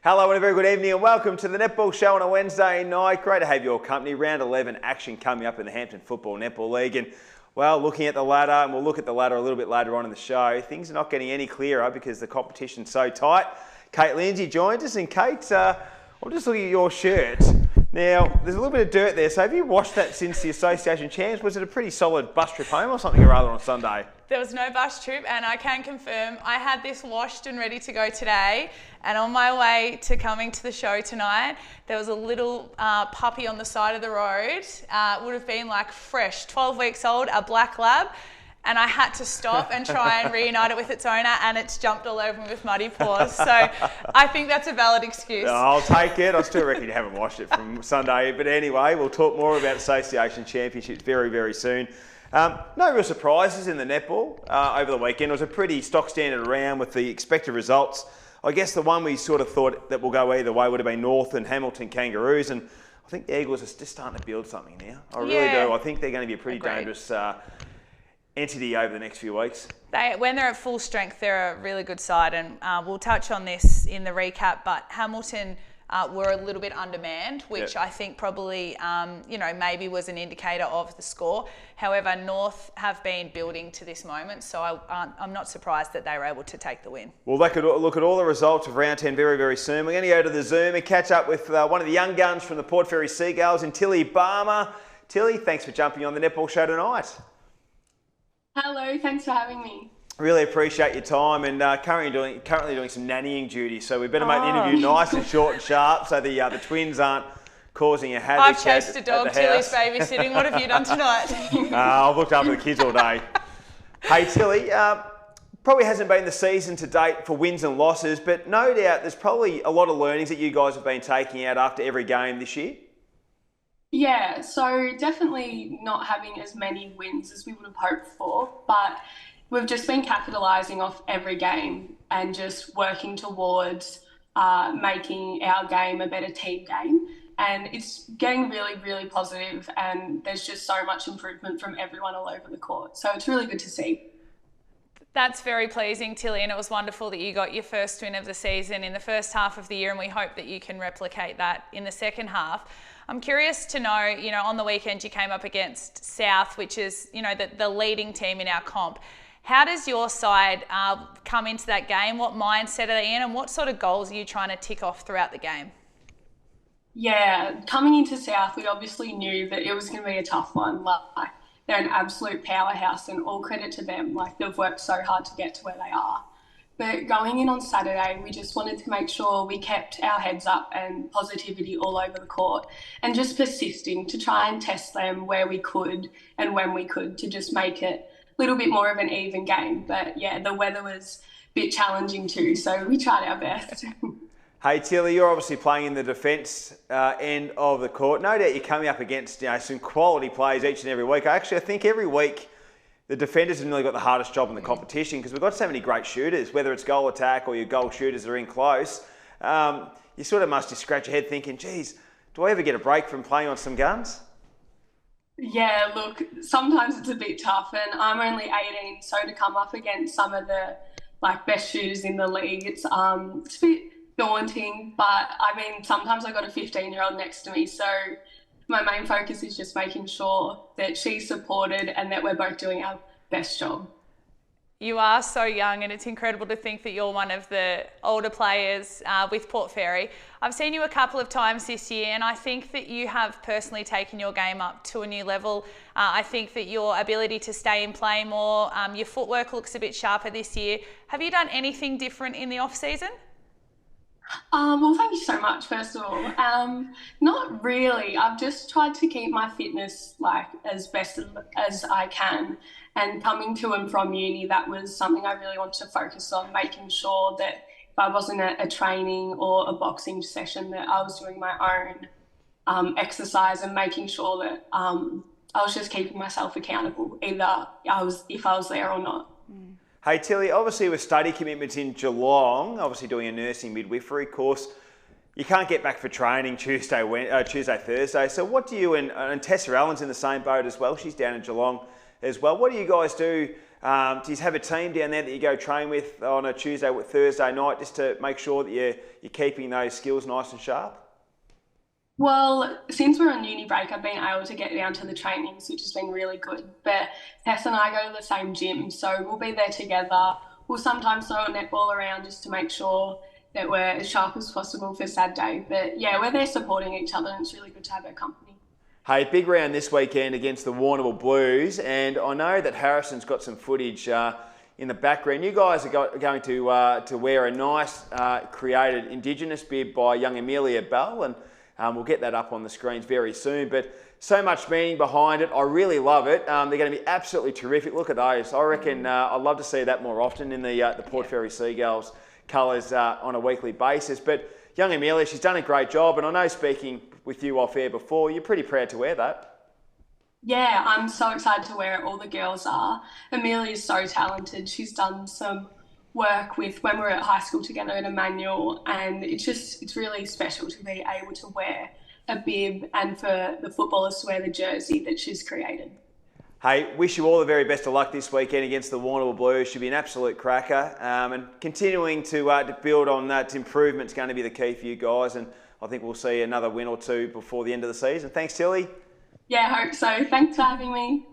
Hello and a very good evening and welcome to the Netball Show on a Wednesday night. Great to have your company. Round 11 action coming up in the Hampton Football Netball League. And, well, looking at the ladder, and we'll look at the ladder a little bit later on in the show, things are not getting any clearer because the competition's so tight. Kate Lindsay joins us. And, Kate, I'm just looking at your shirt. Now, there's a little bit of dirt there. So have you washed that since the association champs? Was it a pretty solid bus trip home or something or other on Sunday? There was no bus trip, and I can confirm I had this washed and ready to go today. And on my way to coming to the show tonight, there was a little puppy on the side of the road. Would have been like fresh, 12 weeks old, a black lab. And I had to stop and try and reunite it with its owner, and it's jumped all over me with muddy paws. So I think that's a valid excuse. I'll take it. I still reckon you haven't washed it from Sunday. But anyway, we'll talk more about Association Championships very, very soon. No real surprises in the netball over the weekend. It was a pretty stock standard round with the expected results. I guess the one we sort of thought that will go either way would have been North and Hamilton Kangaroos. And I think the Eagles are just starting to build something now. I really do. I think they're going to be a pretty dangerous entity over the next few weeks. When they're at full strength, they're a really good side, and we'll touch on this in the recap, but Hamilton were a little bit undermanned, which I think probably, maybe was an indicator of the score. However, North have been building to this moment, so I'm not surprised that they were able to take the win. Well, they could look at all the results of round 10 very, very soon. We're going to go to the Zoom and catch up with one of the young guns from the Port Fairy Seagulls in Tilly Barmer. Tilly, thanks for jumping on the Netball Show tonight. Hello, thanks for having me. Really appreciate your time, and currently doing some nannying duties, so we better make the interview nice and short and sharp so the twins aren't causing a havoc. I've chased a dog, Tilly's babysitting. What have you done tonight? I've looked after the kids all day. Hey Tilly, probably hasn't been the season to date for wins and losses, but no doubt there's probably a lot of learnings that you guys have been taking out after every game this year. Yeah, so definitely not having as many wins as we would have hoped for, but we've just been capitalising off every game and just working towards making our game a better team game. And it's getting really, really positive, and there's just so much improvement from everyone all over the court. So it's really good to see. That's very pleasing, Tilly, and it was wonderful that you got your first win of the season in the first half of the year, and we hope that you can replicate that in the second half. I'm curious to know, on the weekend you came up against South, which is, the leading team in our comp. How does your side come into that game? What mindset are they in, and what sort of goals are you trying to tick off throughout the game? Yeah, coming into South, we obviously knew that it was going to be a tough one. Like, they're an absolute powerhouse, and all credit to them. Like, they've worked so hard to get to where they are. But going in on Saturday, we just wanted to make sure we kept our heads up and positivity all over the court, and just persisting to try and test them where we could and when we could to just make it a little bit more of an even game. But yeah, the weather was a bit challenging too, so we tried our best. Hey Tilly, you're obviously playing in the defence end of the court. No doubt you're coming up against some quality players each and every week. I think every week the defenders have nearly got the hardest job in the competition because we've got so many great shooters, whether it's goal attack or your goal shooters that are in close. You sort of must just scratch your head thinking, geez, do I ever get a break from playing on some guns? Yeah, look, sometimes it's a bit tough, and I'm only 18, so to come up against some of the best shooters in the league, it's a bit daunting. But sometimes I got a 15-year-old next to me, so my main focus is just making sure that she's supported and that we're both doing our best job. You are so young, and it's incredible to think that you're one of the older players with Port Fairy. I've seen you a couple of times this year, and I think that you have personally taken your game up to a new level. I think that your ability to stay in play more, your footwork looks a bit sharper this year. Have you done anything different in the off-season? Well, thank you so much, first of all. Not really. I've just tried to keep my fitness as best as I can. And coming to and from uni, that was something I really wanted to focus on, making sure that if I wasn't at a training or a boxing session, that I was doing my own exercise and making sure that I was just keeping myself accountable, either if I was there or not. Hey Tilly, obviously with study commitments in Geelong, obviously doing a nursing midwifery course, you can't get back for training Tuesday, Thursday. So what do you, and Tessa Allen's in the same boat as well, she's down in Geelong as well. What do you guys do Do you have a team down there that you go train with on a Tuesday or Thursday night just to make sure that you're keeping those skills nice and sharp? Well, since we're on uni break, I've been able to get down to the trainings, which has been really good. But Tess and I go to the same gym, so we'll be there together. We'll sometimes throw a netball around just to make sure that we're as sharp as possible for Saturday. But yeah, we're there supporting each other, and it's really good to have our company. Hey, big round this weekend against the Warrnambool Blues, and I know that Harrison's got some footage in the background. You guys are going to wear a nice created Indigenous bib by young Amelia Bell, and we'll get that up on the screens very soon. But so much meaning behind it. I really love it. They're going to be absolutely terrific. Look at those. I reckon I'd love to see that more often in the Port Fairy Seagulls colours on a weekly basis. But young Amelia, she's done a great job, and I know, speaking with you off air before, you're pretty proud to wear that. Yeah, I'm so excited to wear it. All the girls are. Amelia's so talented. She's done some work with when we were at high school together at Emmanuel, and it's really special to be able to wear a bib and for the footballers to wear the jersey that she's created. Hey, wish you all the very best of luck this weekend against the Warrnambool Blues. Should be an absolute cracker, and continuing to build on that improvement is going to be the key for you guys, and I think we'll see another win or two before the end of the season. Thanks, Tilly. Yeah, I hope so. Thanks for having me.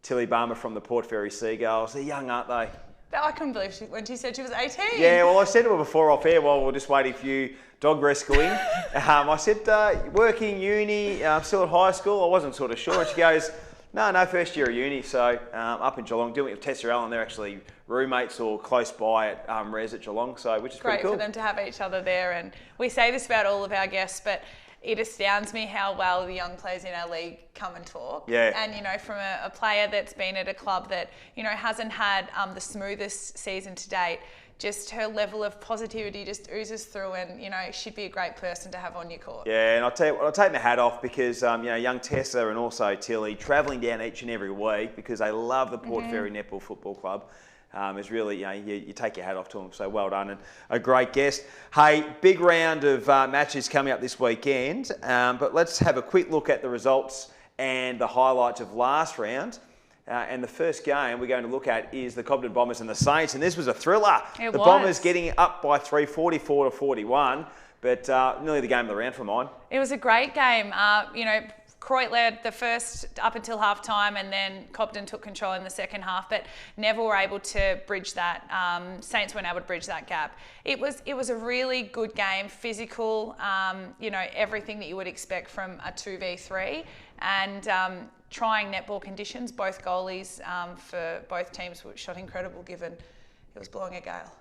Tilly Barmer from the Port Fairy Seagulls. They're young, aren't they? I couldn't believe when she said she was 18. Yeah, well, I said to her before off air while we were just waiting for you dog rescuing. I said, working, uni, still at high school. I wasn't sort of sure. And she goes, no, first year of uni. So up in Geelong, doing it with Tessa Allen. They're actually roommates or close by at res at Geelong, so which is great pretty cool. For them to have each other there. And we say this about all of our guests, but it astounds me how well the young players in our league come and talk. Yeah. And, from a player that's been at a club that, hasn't had the smoothest season to date, just her level of positivity just oozes through, and, she'd be a great person to have on your court. Yeah, and I'll take my hat off because, young Tessa and also Tilly travelling down each and every week because they love the Port Fairy Netball Football Club. Is really, you take your hat off to them, so well done and a great guest. Hey, big round of matches coming up this weekend, but let's have a quick look at the results and the highlights of last round. And the first game we're going to look at is the Cobden Bombers and the Saints, and this was a thriller. The Bombers getting up by 3, 44-41, but nearly the game of the round for mine. It was a great game. Croydon led the first up until half time, and then Cobden took control in the second half, but never were able to bridge that. Saints weren't able to bridge that gap. It was a really good game, physical, everything that you would expect from a 2v3, and trying netball conditions. Both goalies for both teams shot incredible given it was blowing a gale.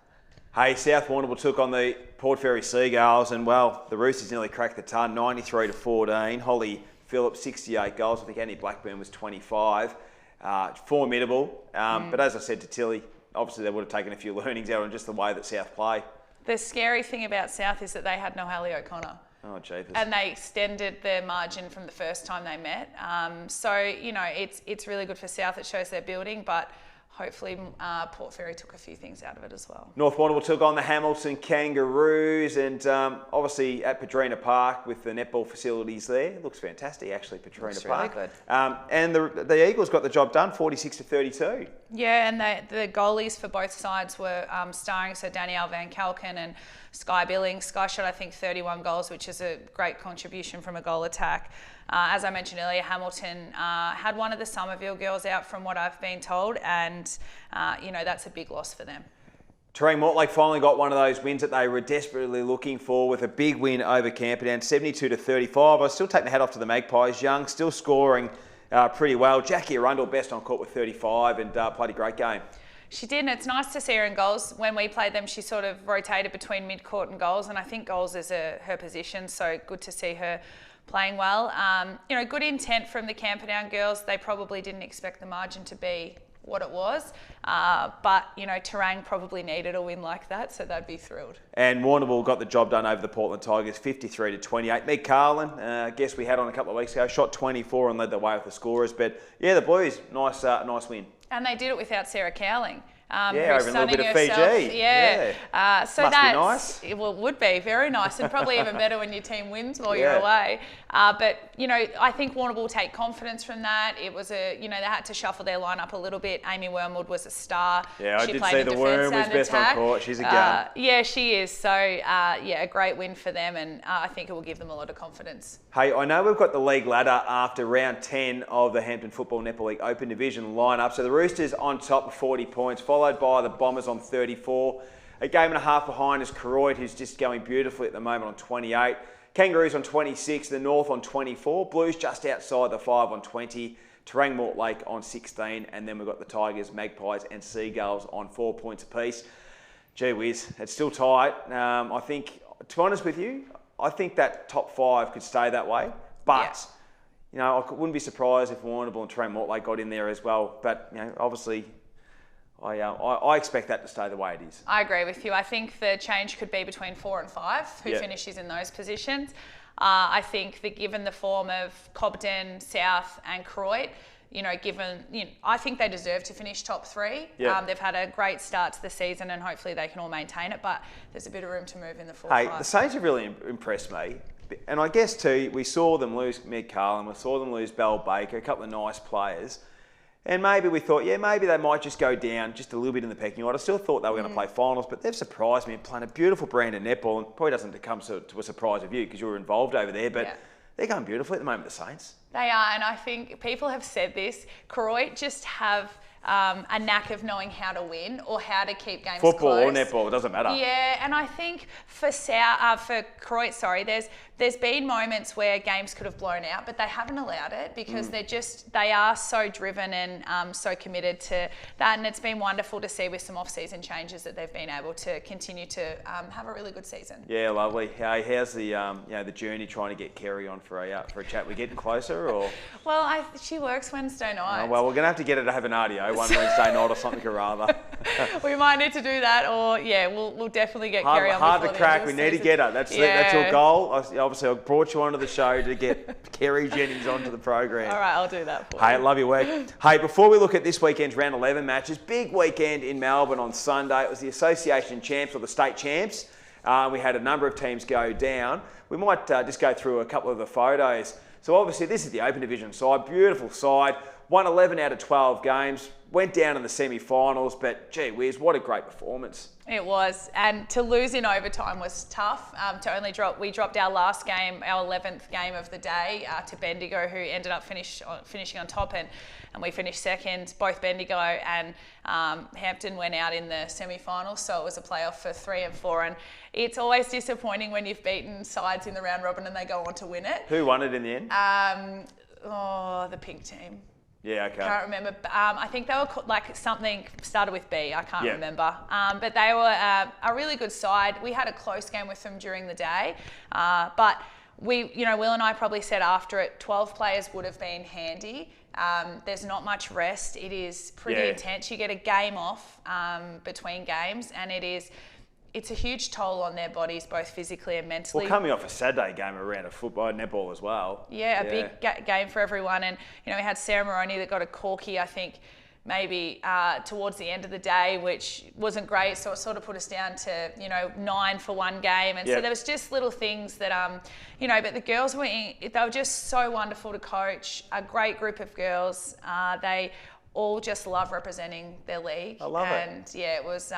Hey, South Warrnambool took on the Port Fairy Seagulls, and well, the Roosters nearly cracked the ton, 93-14. Holly Phillips, 68 goals. I think Annie Blackburn was 25. Formidable. But as I said to Tilly, obviously they would have taken a few learnings out on just the way that South play. The scary thing about South is that they had no Hallie O'Connor. Oh, jeepers. And they extended their margin from the first time they met. So, it's really good for South. It shows they're building, but hopefully Port Fairy took a few things out of it as well. North Warrnambool took on the Hamilton Kangaroos, and obviously at Padrina Park with the netball facilities there. It looks fantastic, actually, Padrina Park. Really good. And the Eagles got the job done, 46-32. Yeah, and the goalies for both sides were starring, so Danielle Van Kalken and Sky Billings. Sky shot, I think, 31 goals, which is a great contribution from a goal attack. As I mentioned earlier, Hamilton had one of the Somerville girls out from what I've been told, and, that's a big loss for them. Terang Mortlake finally got one of those wins that they were desperately looking for with a big win over Camperdown, 72-35. I still take my hat off to the Magpies. Young, still scoring pretty well. Jackie Arundel, best on court with 35, and played a great game. She did, and it's nice to see her in goals. When we played them, she sort of rotated between mid-court and goals, and I think goals is her position, so good to see her playing well. Good intent from the Camperdown girls. They probably didn't expect the margin to be what it was, but Terang probably needed a win like that, so they'd be thrilled. And Warrnambool got the job done over the Portland Tigers, 53-28. Meg Carlin, guest we had on a couple of weeks ago, shot 24 and led the way with the scorers. But yeah, the Blues, nice win. And they did it without Sarah Cowling. Yeah, who's over a little sunning bit of herself. Fiji. So Must be that's nice. well, it would be very nice, and probably even better when your team wins while you're Yeah. away. But you know, I think Warrnambool will take confidence from that. It was they had to shuffle their lineup a little bit. Amy Wormwood was a star. Yeah, I She did played see in the defence Worm was and best on attack. court. She's a gun. Yeah, she is. So a great win for them, and I think it will give them a lot of confidence. Hey, I know we've got the league ladder after round 10 of the Hampton Football Netball League Open Division lineup. So the Roosters on top with 40 points, followed by the Bombers on 34. A game and a half behind is Koroit, who's just going beautifully at the moment on 28. Kangaroos on 26, the North on 24. Blues just outside the 5 on 20. Terang Mortlake on 16. And then we've got the Tigers, Magpies and Seagulls on 4 points apiece. Gee whiz, it's still tight. I think, to be honest with you, I think that top 5 could stay that way. But, you know, I wouldn't be surprised if Warrnambool and Terang Mortlake got in there as well. But, you know, obviously, I expect that to stay the way it is. I agree with you. I think the change could be between 4 and 5, who finishes in those positions. I think that given the form of Cobden, South and Koroit, I think they deserve to finish top 3. Yeah. They've had a great start to the season and hopefully they can all maintain it, but there's a bit of room to move in the 4 Hey, 5. the Saints have really impressed me. And I guess too, we saw them lose Meg Carlin, we saw them lose Belle Baker, a couple of nice players. And maybe we thought, maybe they might just go down just a little bit in the pecking order. I still thought they were going to play finals, but they've surprised me and playing a beautiful brand of netball. And probably doesn't come to a surprise of you because you were involved over there, but they're going beautifully at the moment, the Saints. They are, and I think people have said this. Koroit just have a knack of knowing how to win or how to keep games Football close. or netball, it doesn't matter. Yeah, and I think for Koroit, there's been moments where games could have blown out, but they haven't allowed it because they are so driven and so committed to that, and it's been wonderful to see with some off-season changes that they've been able to continue to have a really good season. Yeah, lovely. Hey, how's the journey trying to get Kerry on for a chat? We're getting closer, or? Well, she works Wednesday night. Oh, well, we're going to have to get her to have an RDO one Wednesday night or something or other. We might need to do that, or we'll definitely get Kerry on. Hard to before the crack. end We of the need to season. get her. That's your goal. Obviously, I brought you onto the show to get Kerry Jennings onto the program. All right, I'll do that for you. Hey, love your work. Hey, before we look at this weekend's round 11 matches, big weekend in Melbourne on Sunday. It was the Association Champs or the State Champs. We had a number of teams go down. We might just go through a couple of the photos. So obviously this is the Open Division side, beautiful side. Won 11 out of 12 games, went down in the semi-finals, but gee whiz, what a great performance. It was, and to lose in overtime was tough. We dropped our last game, our 11th game of the day, to Bendigo, who ended up finishing on top, and we finished second. Both Bendigo and Hampton went out in the semi-finals, so it was a playoff for 3 and 4. And it's always disappointing when you've beaten sides in the round robin and they go on to win it. Who won it in the end? The pink team. Yeah, okay. Can't remember. I think they were something started with B. I can't remember. But they were a really good side. We had a close game with them during the day, but Will and I probably said after it, 12 players would have been handy. There's not much rest. It is pretty intense. You get a game off between games, and it's a huge toll on their bodies, both physically and mentally. Well, coming off a Saturday game around of football, netball as well. Yeah, big game for everyone. And, we had Sarah Moroney that got a corky, I think, maybe towards the end of the day, which wasn't great. So it sort of put us down to, 9 for one game. And so there was just little things that, but the girls they were just so wonderful to coach, a great group of girls. They all just love representing their league. I love it. And it was,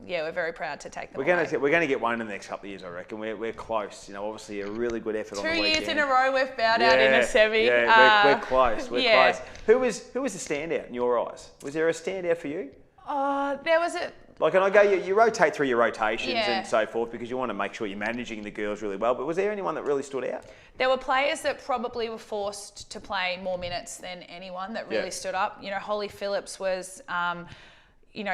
we're very proud to take them We're away. going to get one in the next couple of years, I reckon. We're close. Obviously a really good effort on the 2 weekend. years in a row we've bowed out in a semi. Yeah, we're close. We're close. Who was the standout in your eyes? Was there a standout for you? There was a... And I go, you rotate through your rotations and so forth because you want to make sure you're managing the girls really well. But was there anyone that really stood out? There were players that probably were forced to play more minutes than anyone that really stood up. Holly Phillips was,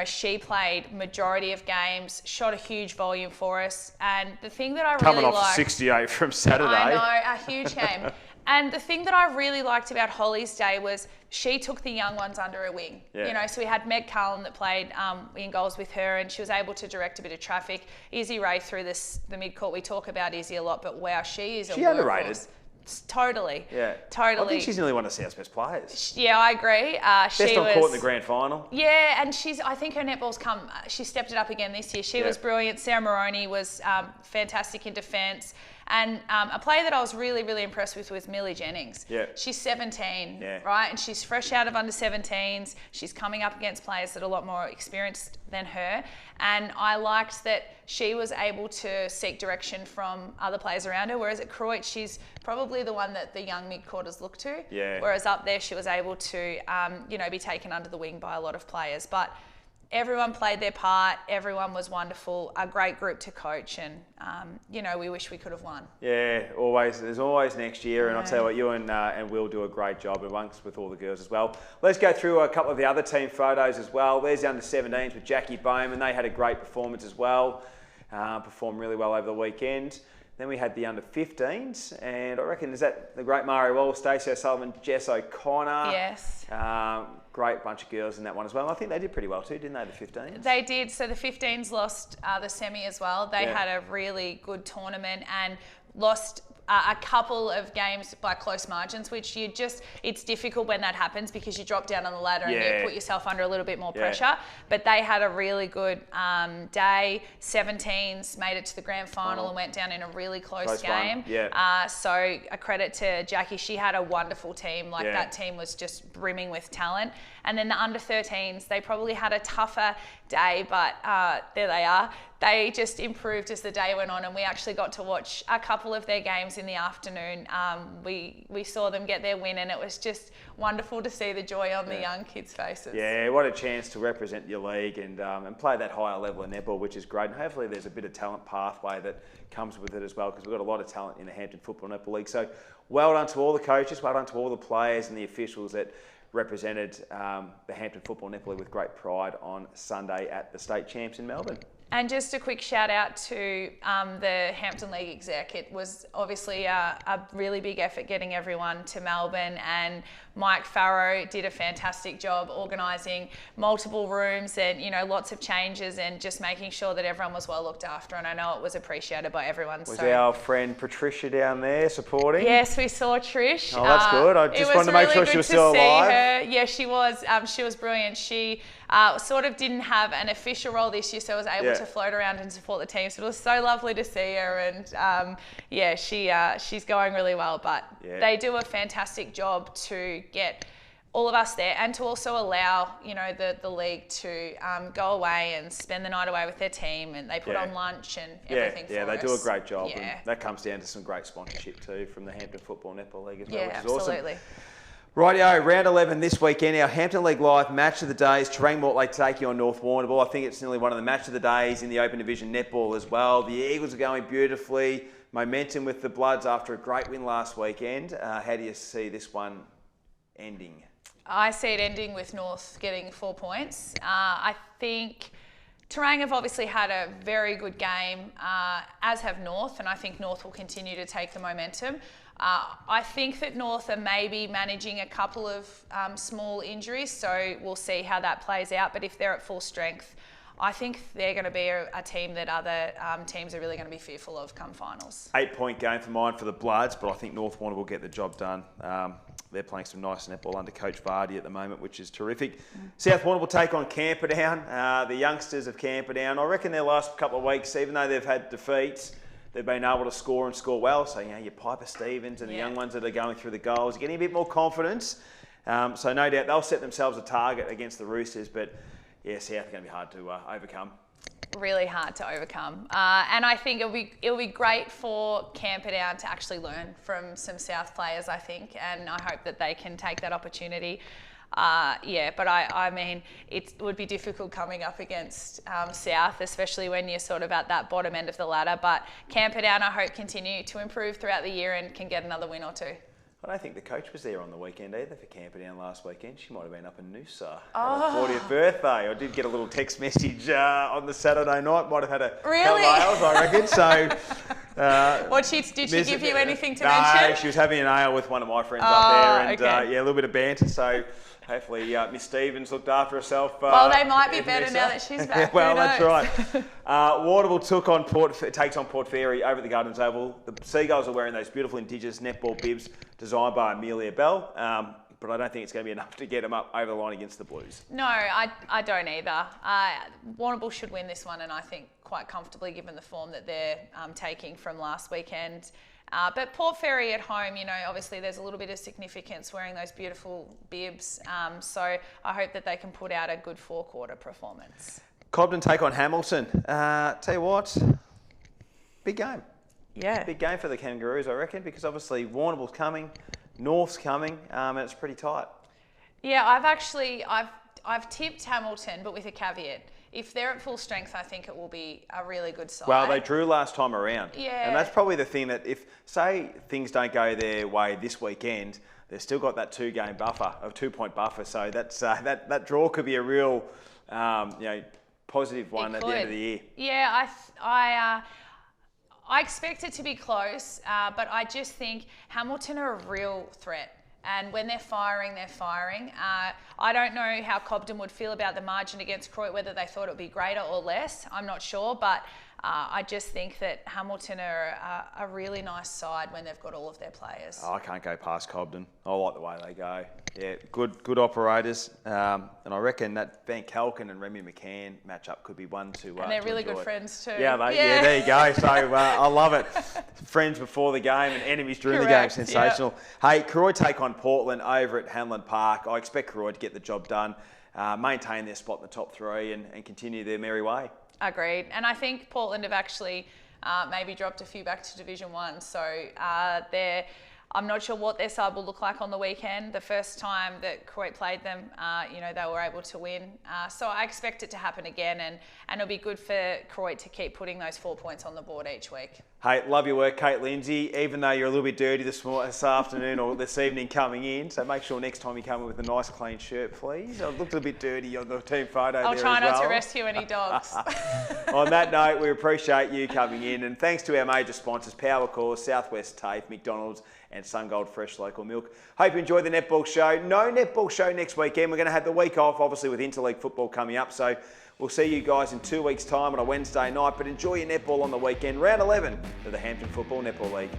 she played majority of games, shot a huge volume for us. And the thing that I really liked... Coming off 68 from Saturday. I know, a huge game. And the thing that I really liked about Holly's day was she took the young ones under her wing. So we had Meg Carlin that played in goals with her, and she was able to direct a bit of traffic. Izzy Ray through the mid-court. We talk about Izzy a lot, but wow, she is a workhorse. Underrated. Totally. Yeah. Totally. I think she's nearly one of South's best players. Yeah, I agree. Best on court in the grand final. Yeah, and I think her netball's she stepped it up again this year. She was brilliant. Sarah Moroney was fantastic in defence. And a player that I was really, really impressed with was Millie Jennings. Yeah. She's 17, right? And she's fresh out of under 17s. She's coming up against players that are a lot more experienced than her. And I liked that she was able to seek direction from other players around her, whereas at Croydon, she's probably the one that the young mid-quarters look to. Yeah. Whereas up there, she was able to, be taken under the wing by a lot of players. But everyone played their part. Everyone was wonderful. A great group to coach, and we wish we could have won. Yeah, always. There's always next year, and I'll tell you what, you and Will do a great job with all the girls as well. Let's go through a couple of the other team photos as well. There's the under-17s with Jackie Bowman. They had a great performance as well. Performed really well over the weekend. Then we had the under-15s, and I reckon, is that the great Mari Wall, Stacey O'Sullivan, Jess O'Connor? Yes. Great bunch of girls in that one as well. I think they did pretty well too, didn't they, the 15s? They did. So the 15s lost the semi as well. They had a really good tournament and lost a couple of games by close margins, which it's difficult when that happens because you drop down on the ladder and you put yourself under a little bit more pressure. But they had a really good day. 17s made it to the grand final and went down in a really close game. So a credit to Jackie. She had a wonderful team. That team was just brimming with talent. And then the under-13s, they probably had a tougher day, but there they are. They just improved as the day went on, and we actually got to watch a couple of their games in the afternoon. We saw them get their win, and it was just wonderful to see the joy on the young kids' faces. Yeah, what a chance to represent your league and play that higher level of netball, which is great. And hopefully there's a bit of talent pathway that comes with it as well, because we've got a lot of talent in the Hampton Football Netball League. So well done to all the coaches, well done to all the players and the officials that represented the Hampton Football Netball League with great pride on Sunday at the State Champs in Melbourne. And just a quick shout out to the Hampton League exec. It was obviously a really big effort getting everyone to Melbourne, and Mike Farrow did a fantastic job organising multiple rooms and, lots of changes and just making sure that everyone was well looked after. And I know it was appreciated by everyone. Was our friend Patricia down there supporting? Yes, we saw Trish. Oh, that's good. I just wanted to make sure she was still alive. Her. Yeah, she was. She was brilliant. She sort of didn't have an official role this year, so was able to float around and support the team. So it was so lovely to see her, and she's going really well. But they do a fantastic job to get all of us there, and to also allow the league to go away and spend the night away with their team, and they put on lunch and everything. Yeah, they do a great job. And that comes down to some great sponsorship too from the Hampton Football Netball League as well, which is absolutely. Awesome. Rightio, round 11 this weekend. Our Hampton League Live match of the day is Terang Mortlake taking on North Warrnambool. I think it's nearly one of the match of the days in the Open Division netball as well. The Eagles are going beautifully. Momentum with the Bloods after a great win last weekend. How do you see this one ending? I see it ending with North getting 4 points. I think Terang have obviously had a very good game, as have North, and I think North will continue to take the momentum. I think that North are maybe managing a couple of small injuries, so we'll see how that plays out. But if they're at full strength, I think they're going to be a team that other teams are really going to be fearful of come finals. 8-point game for mine for the Bloods, but I think North Warrnambool will get the job done. They're playing some nice netball under Coach Vardy at the moment, which is terrific. South Warrnambool will take on Camperdown, the youngsters of Camperdown. I reckon their last couple of weeks, even though they've had defeats, they've been able to score and score well. So, your Piper Stevens and the young ones that are going through the goals, getting a bit more confidence. So no doubt they'll set themselves a target against the Roosters, but South are going to be hard to overcome. Really hard to overcome. And I think it'll be great for Camperdown to actually learn from some South players, I think, and I hope that they can take that opportunity. But I mean, it would be difficult coming up against South, especially when you're sort of at that bottom end of the ladder. But Camperdown, I hope, continue to improve throughout the year and can get another win or two. I don't think the coach was there on the weekend either for Camperdown last weekend. She might have been up in Noosa on her 40th birthday. I did get a little text message on the Saturday night. Might have had a couple of ales, I reckon. So, did she give you anything to mention? No, she was having an ale with one of my friends up there, and a little bit of banter. So Hopefully, Miss Stevens looked after herself. Well, they might be better now that she's back. Well, that's right. Warrnambool takes on Port Fairy over at the Gardens Oval. The Seagulls are wearing those beautiful Indigenous netball bibs designed by Amelia Bell. But I don't think it's going to be enough to get them up over the line against the Blues. No, I don't either. Warrnambool should win this one, and I think quite comfortably given the form that they're taking from last weekend. But Port Fairy at home, obviously there's a little bit of significance wearing those beautiful bibs. So I hope that they can put out a good four-quarter performance. Cobden take on Hamilton. Tell you what, big game. Yeah. Big game for the Kangaroos, I reckon, because obviously Warrnambool's coming, North's coming, and it's pretty tight. Yeah, I've tipped Hamilton, but with a caveat. If they're at full strength, I think it will be a really good side. Well, they drew last time around. Yeah. And that's probably the thing that if, say, things don't go their way this weekend, they've still got that 2-game buffer, a 2-point buffer. So that's that draw could be a real, positive one at the end of the year. Yeah, I expect it to be close, but I just think Hamilton are a real threat. And when they're firing, they're firing. I don't know how Cobden would feel about the margin against Croydon, whether they thought it would be greater or less. I'm not sure, but I just think that Hamilton are a really nice side when they've got all of their players. Oh, I can't go past Cobden. I like the way they go. Yeah, good operators. And I reckon that Van Kalken and Remy McCann matchup could be one to And they're to really enjoy. good friends too. Yeah, there you go. So I love it. Friends before the game and enemies during the game. Sensational. Yeah. Hey, Croydon take on Portland over at Hanlon Park. I expect Croydon to get the job done, maintain their spot in the top 3 and continue their merry way. Agreed. And I think Portland have actually maybe dropped a few back to Division 1. So I'm not sure what their side will look like on the weekend. The first time that Croydon played them, they were able to win. So I expect it to happen again, and it'll be good for Croydon to keep putting those 4 points on the board each week. Hey, love your work, Kate Lindsay, even though you're a little bit dirty this afternoon or this evening coming in. So make sure next time you come in with a nice clean shirt, please. I looked a bit dirty on the team photo I'll there try as not well. to rescue any dogs. On that note, we appreciate you coming in, and thanks to our major sponsors, Power Core, Southwest TAFE, McDonald's and SunGold Fresh Local Milk. Hope you enjoyed the netball show. No netball show next weekend. We're going to have the week off, obviously, with interleague football coming up. So we'll see you guys in 2 weeks' time on a Wednesday night. But enjoy your netball on the weekend. Round 11 of the Hampton Football Netball League.